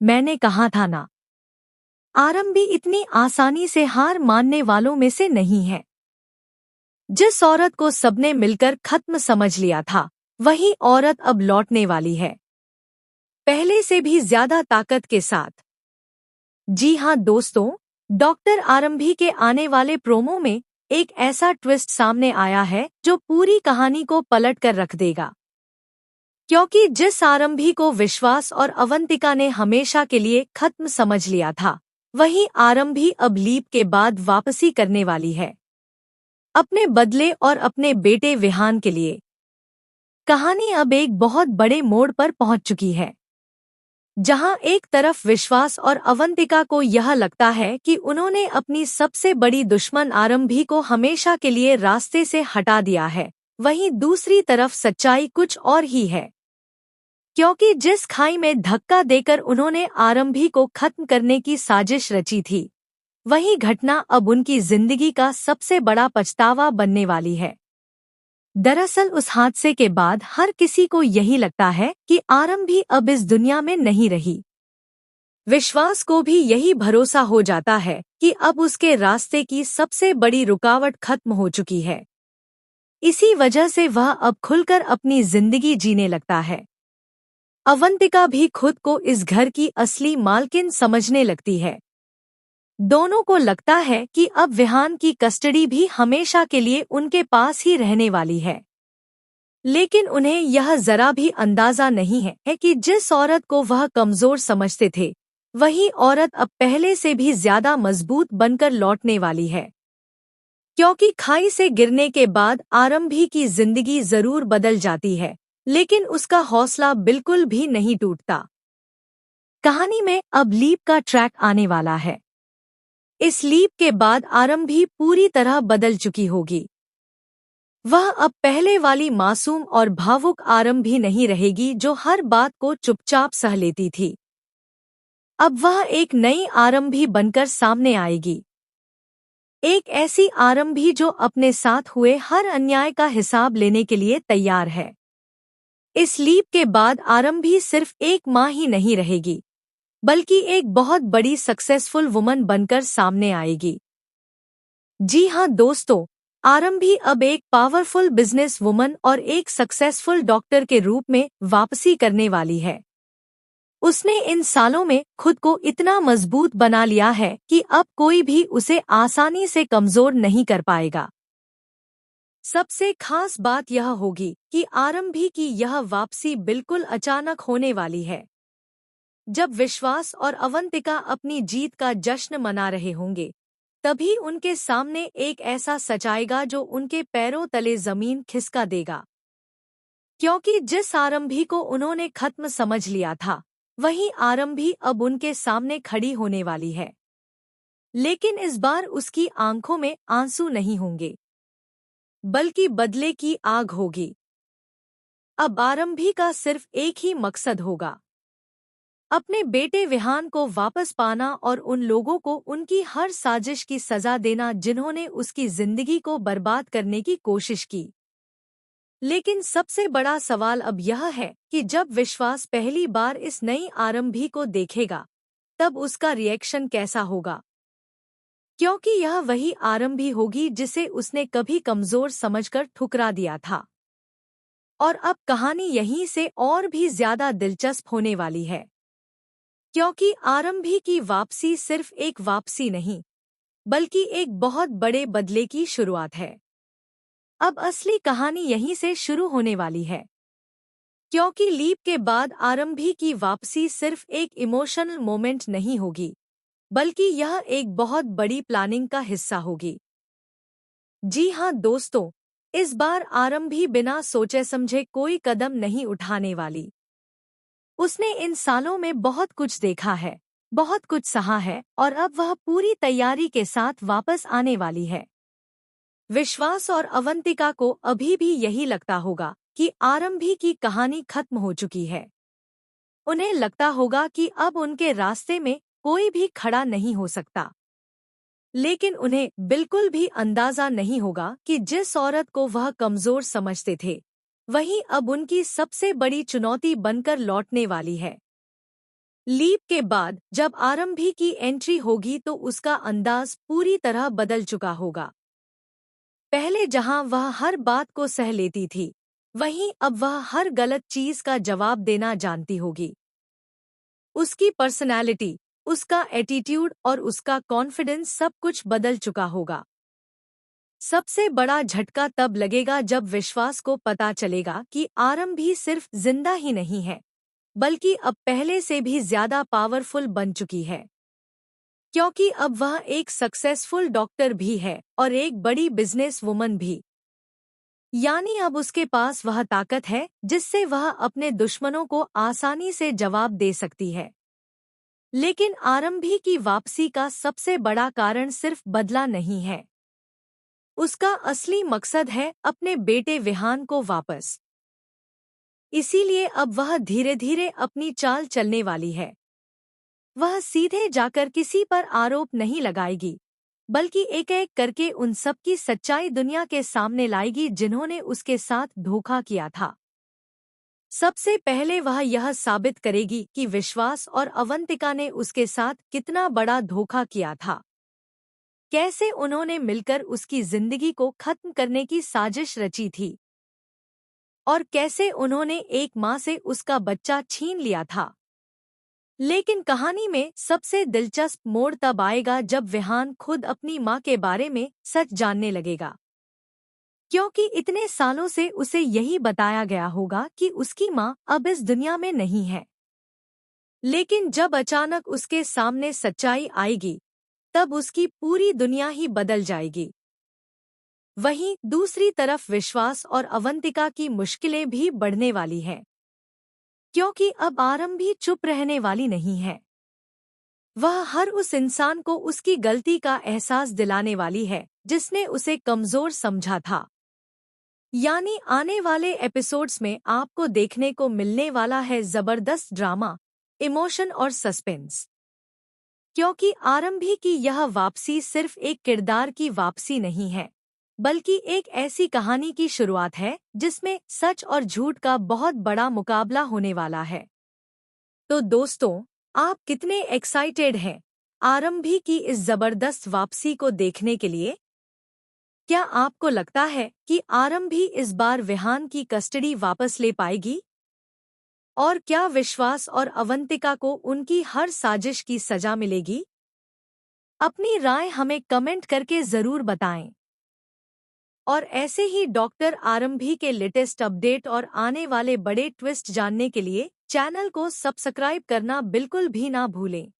मैंने कहा था ना। आरंभी इतनी आसानी से हार मानने वालों में से नहीं है। जिस औरत को सबने मिलकर खत्म समझ लिया था, वही औरत अब लौटने वाली है, पहले से भी ज्यादा ताकत के साथ। जी हाँ दोस्तों, डॉक्टर आरंभी के आने वाले प्रोमो में एक ऐसा ट्विस्ट सामने आया है जो पूरी कहानी को पलट कर रख देगा। क्योंकि जिस आरंभी को विश्वास और अवंतिका ने हमेशा के लिए खत्म समझ लिया था, वही आरंभी अब लीप के बाद वापसी करने वाली है, अपने बदले और अपने बेटे विहान के लिए। कहानी अब एक बहुत बड़े मोड़ पर पहुंच चुकी है, जहां एक तरफ विश्वास और अवंतिका को यह लगता है कि उन्होंने अपनी सबसे बड़ी दुश्मन आरंभी को हमेशा के लिए रास्ते से हटा दिया है, वहीं दूसरी तरफ सच्चाई कुछ और ही है। क्योंकि जिस खाई में धक्का देकर उन्होंने आरंभी को खत्म करने की साजिश रची थी, वही घटना अब उनकी जिंदगी का सबसे बड़ा पछतावा बनने वाली है। दरअसल उस हादसे के बाद हर किसी को यही लगता है कि आरंभी अब इस दुनिया में नहीं रही। विश्वास को भी यही भरोसा हो जाता है कि अब उसके रास्ते की सबसे बड़ी रुकावट खत्म हो चुकी है। इसी वजह से वह अब खुलकर अपनी जिंदगी जीने लगता है। अवंतिका भी खुद को इस घर की असली मालकिन समझने लगती है। दोनों को लगता है कि अब विहान की कस्टडी भी हमेशा के लिए उनके पास ही रहने वाली है। लेकिन उन्हें यह जरा भी अंदाजा नहीं है कि जिस औरत को वह कमजोर समझते थे, वही औरत अब पहले से भी ज्यादा मजबूत बनकर लौटने वाली है। क्योंकि खाई से गिरने के बाद आरंभी की जिंदगी जरूर बदल जाती है, लेकिन उसका हौसला बिल्कुल भी नहीं टूटता। कहानी में अब लीप का ट्रैक आने वाला है। इस लीप के बाद आरंभी पूरी तरह बदल चुकी होगी। वह अब पहले वाली मासूम और भावुक आरंभी नहीं रहेगी जो हर बात को चुपचाप सह लेती थी। अब वह एक नई आरंभी बनकर सामने आएगी, एक ऐसी आरंभी जो अपने साथ हुए हर अन्याय का हिसाब लेने के लिए तैयार है। इस लीप के बाद आरंभी सिर्फ एक माँ ही नहीं रहेगी, बल्कि एक बहुत बड़ी सक्सेसफुल वुमन बनकर सामने आएगी। जी हाँ दोस्तों, आरंभी अब एक पावरफुल बिजनेस वुमन और एक सक्सेसफुल डॉक्टर के रूप में वापसी करने वाली है। उसने इन सालों में खुद को इतना मजबूत बना लिया है कि अब कोई भी उसे आसानी से कमजोर नहीं कर पाएगा। सबसे खास बात यह होगी कि आरंभी की यह वापसी बिल्कुल अचानक होने वाली है। जब विश्वास और अवंतिका अपनी जीत का जश्न मना रहे होंगे, तभी उनके सामने एक ऐसा सच आएगा जो उनके पैरों तले जमीन खिसका देगा। क्योंकि जिस आरंभी को उन्होंने खत्म समझ लिया था, वही आरंभी अब उनके सामने खड़ी होने वाली है। लेकिन इस बार उसकी आंखों में आंसू नहीं होंगे, बल्कि बदले की आग होगी। अब आरंभी का सिर्फ एक ही मकसद होगा, अपने बेटे विहान को वापस पाना और उन लोगों को उनकी हर साजिश की सजा देना जिन्होंने उसकी जिंदगी को बर्बाद करने की कोशिश की। लेकिन सबसे बड़ा सवाल अब यह है कि जब विश्वास पहली बार इस नई आरंभी को देखेगा, तब उसका रिएक्शन कैसा होगा। क्योंकि यह वही आरंभी होगी जिसे उसने कभी कमजोर समझकर ठुकरा दिया था। और अब कहानी यहीं से और भी ज्यादा दिलचस्प होने वाली है, क्योंकि आरंभी की वापसी सिर्फ एक वापसी नहीं, बल्कि एक बहुत बड़े बदले की शुरुआत है। अब असली कहानी यहीं से शुरू होने वाली है, क्योंकि लीप के बाद आरंभी की वापसी सिर्फ एक इमोशनल मोमेंट नहीं होगी, बल्कि यह एक बहुत बड़ी प्लानिंग का हिस्सा होगी। जी हाँ दोस्तों, इस बार आरंभी बिना सोचे समझे कोई कदम नहीं उठाने वाली। उसने इन सालों में बहुत कुछ देखा है, बहुत कुछ सहा है, और अब वह पूरी तैयारी के साथ वापस आने वाली है। विश्वास और अवंतिका को अभी भी यही लगता होगा कि आरंभी की कहानी खत्म हो चुकी है। उन्हें लगता होगा कि अब उनके रास्ते में कोई भी खड़ा नहीं हो सकता। लेकिन उन्हें बिल्कुल भी अंदाजा नहीं होगा कि जिस औरत को वह कमजोर समझते थे, वही अब उनकी सबसे बड़ी चुनौती बनकर लौटने वाली है। लीप के बाद जब आरंभी की एंट्री होगी तो उसका अंदाज पूरी तरह बदल चुका होगा। पहले जहां वह हर बात को सह लेती थी, वहीं अब वह हर गलत चीज का जवाब देना जानती होगी। उसकी पर्सनैलिटी, उसका एटीट्यूड और उसका कॉन्फिडेंस सब कुछ बदल चुका होगा। सबसे बड़ा झटका तब लगेगा जब विश्वास को पता चलेगा कि आरंभी सिर्फ जिंदा ही नहीं है, बल्कि अब पहले से भी ज्यादा पावरफुल बन चुकी है। क्योंकि अब वह एक सक्सेसफुल डॉक्टर भी है और एक बड़ी बिजनेस वुमन भी। यानी अब उसके पास वह ताकत है जिससे वह अपने दुश्मनों को आसानी से जवाब दे सकती है। लेकिन आरंभी की वापसी का सबसे बड़ा कारण सिर्फ बदला नहीं है। उसका असली मकसद है अपने बेटे विहान को वापस। इसीलिए अब वह धीरे धीरे अपनी चाल चलने वाली है। वह सीधे जाकर किसी पर आरोप नहीं लगाएगी, बल्कि एक एक करके उन सब की सच्चाई दुनिया के सामने लाएगी जिन्होंने उसके साथ धोखा किया था। सबसे पहले वह यह साबित करेगी कि विश्वास और अवंतिका ने उसके साथ कितना बड़ा धोखा किया था। कैसे उन्होंने मिलकर उसकी जिंदगी को खत्म करने की साजिश रची थी और कैसे उन्होंने एक माँ से उसका बच्चा छीन लिया था। लेकिन कहानी में सबसे दिलचस्प मोड़ तब आएगा जब विहान खुद अपनी माँ के बारे में सच जानने लगेगा। क्योंकि इतने सालों से उसे यही बताया गया होगा कि उसकी माँ अब इस दुनिया में नहीं है। लेकिन जब अचानक उसके सामने सच्चाई आएगी, तब उसकी पूरी दुनिया ही बदल जाएगी। वहीं दूसरी तरफ विश्वास और अवंतिका की मुश्किलें भी बढ़ने वाली हैं। क्योंकि अब आरंभी चुप रहने वाली नहीं है। वह हर उस इंसान को उसकी गलती का एहसास दिलाने वाली है जिसने उसे कमजोर समझा था। यानी आने वाले एपिसोड्स में आपको देखने को मिलने वाला है जबरदस्त ड्रामा, इमोशन और सस्पेंस। क्योंकि आरंभी की यह वापसी सिर्फ एक किरदार की वापसी नहीं है, बल्कि एक ऐसी कहानी की शुरुआत है जिसमें सच और झूठ का बहुत बड़ा मुकाबला होने वाला है। तो दोस्तों, आप कितने एक्साइटेड हैं आरंभी की इस जबरदस्त वापसी को देखने के लिए? क्या आपको लगता है कि आरंभी इस बार विहान की कस्टडी वापस ले पाएगी? और क्या विश्वास और अवंतिका को उनकी हर साजिश की सजा मिलेगी? अपनी राय हमें कमेंट करके जरूर बताएं। और ऐसे ही डॉक्टर आरंभी के लेटेस्ट अपडेट और आने वाले बड़े ट्विस्ट जानने के लिए चैनल को सब्सक्राइब करना बिल्कुल भी ना भूलें।